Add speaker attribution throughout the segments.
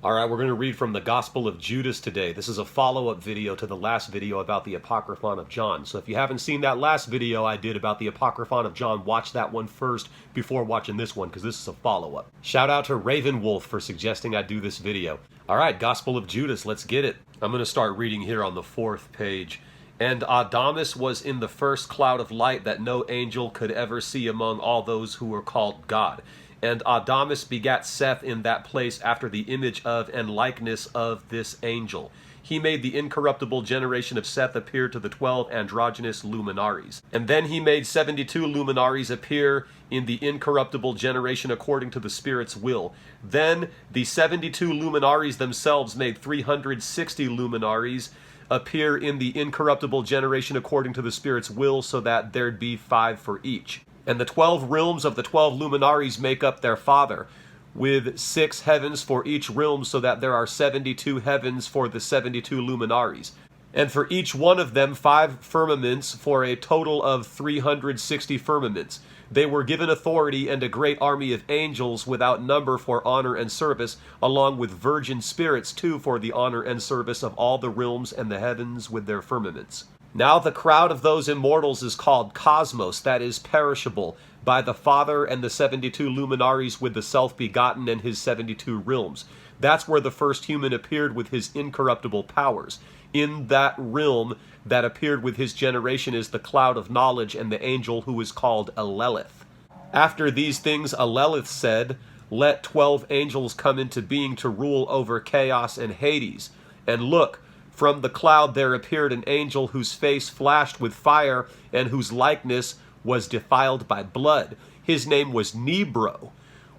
Speaker 1: Alright, we're going to read from the Gospel of Judas today. This is a follow-up video to the last video about the Apocryphon of John. So if you haven't seen that last video I did about the Apocryphon of John, watch that one first before watching this one, because this is a follow-up. Shout out to Raven Wolf for suggesting I do this video. Alright, Gospel of Judas, let's get it. I'm going to start reading here on the 4th page. And Adamus was in the first cloud of light that no angel could ever see among all those who were called God. And Adamus begat Seth in that place after the image of and likeness of this angel. He made the incorruptible generation of Seth appear to the 12 androgynous luminaries. And then he made 72 luminaries appear in the incorruptible generation according to the Spirit's will. Then the 72 luminaries themselves made 360 luminaries appear in the incorruptible generation according to the Spirit's will, so that there'd be 5 for each. And the 12 realms of the 12 luminaries make up their father, with 6 heavens for each realm, so that there are 72 heavens for the 72 luminaries. And for each one of them 5 firmaments, for a total of 360 firmaments. They were given authority and a great army of angels without number for honor and service, along with virgin spirits too for the honor and service of all the realms and the heavens with their firmaments. Now the crowd of those immortals is called cosmos, that is perishable, by the Father and the 72 luminaries with the self-begotten and his 72 realms. That's where the first human appeared with his incorruptible powers. In that realm that appeared with his generation is the cloud of knowledge and the angel who is called Alelith. After these things Alelith said, "Let 12 angels come into being to rule over chaos and Hades. And look, from the cloud there appeared an angel whose face flashed with fire and whose likeness was defiled by blood. His name was Nebro,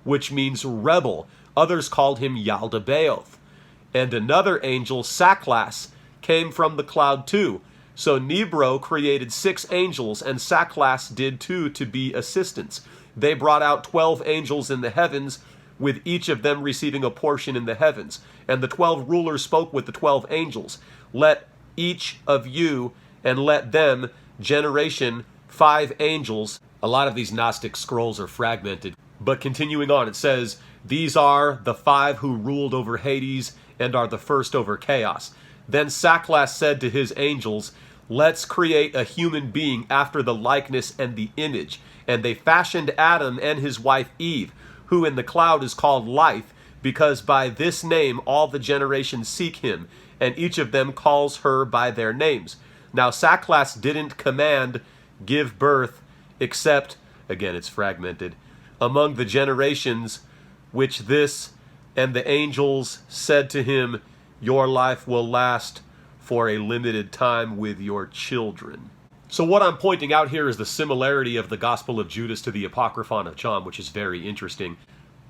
Speaker 1: which means rebel. Others called him Yaldabaoth. And another angel, Saklas, came from the cloud too. So Nebro created 6 angels, and Saklas did too to be assistants. They brought out 12 angels in the heavens, with each of them receiving a portion in the heavens. And the 12 rulers spoke with the 12 angels. Let each of you, and let them, generation, 5 angels. A lot of these Gnostic scrolls are fragmented. But continuing on, it says, these are the 5 who ruled over Hades, and are the first over chaos. Then Saklas said to his angels, let's create a human being after the likeness and the image. And they fashioned Adam and his wife Eve, who in the cloud is called Life, because by this name all the generations seek him, and each of them calls her by their names. Now Saklas didn't command, give birth, except, again it's fragmented, among the generations which this and the angels said to him, your life will last for a limited time with your children. So what I'm pointing out here is the similarity of the Gospel of Judas to the Apocryphon of John, which is very interesting.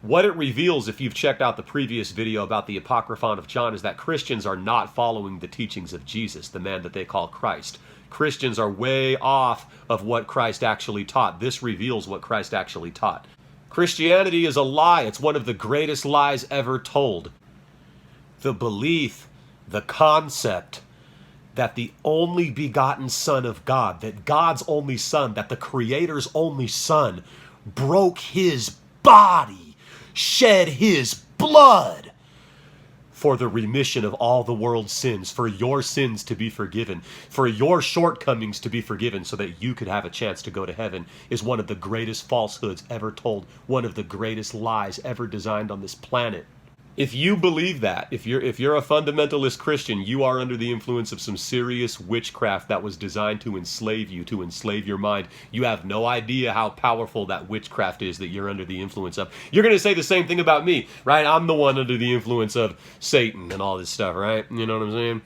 Speaker 1: What it reveals, if you've checked out the previous video about the Apocryphon of John, is that Christians are not following the teachings of Jesus, the man that they call Christ. Christians are way off of what Christ actually taught. This reveals what Christ actually taught. Christianity is a lie. It's one of the greatest lies ever told. The belief, the concept, that the only begotten Son of God, that God's only Son, that the Creator's only Son, broke his body, shed his blood for the remission of all the world's sins, for your sins to be forgiven, for your shortcomings to be forgiven, so that you could have a chance to go to heaven, is one of the greatest falsehoods ever told, one of the greatest lies ever designed on this planet. If you believe that, if you're a fundamentalist Christian, you are under the influence of some serious witchcraft that was designed to enslave you, to enslave your mind. You have no idea how powerful that witchcraft is that you're under the influence of. You're going to say the same thing about me, right? I'm the one under the influence of Satan and all this stuff, right? You know what I'm saying?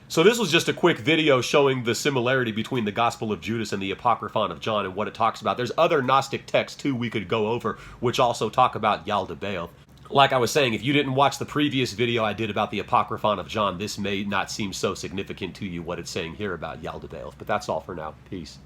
Speaker 1: So this was just a quick video showing the similarity between the Gospel of Judas and the Apocryphon of John and what it talks about. There's other Gnostic texts too we could go over, which also talk about Yaldabaoth. Like I was saying, if you didn't watch the previous video I did about the Apocryphon of John, this may not seem so significant to you what it's saying here about Yaldabaoth. But that's all for now. Peace.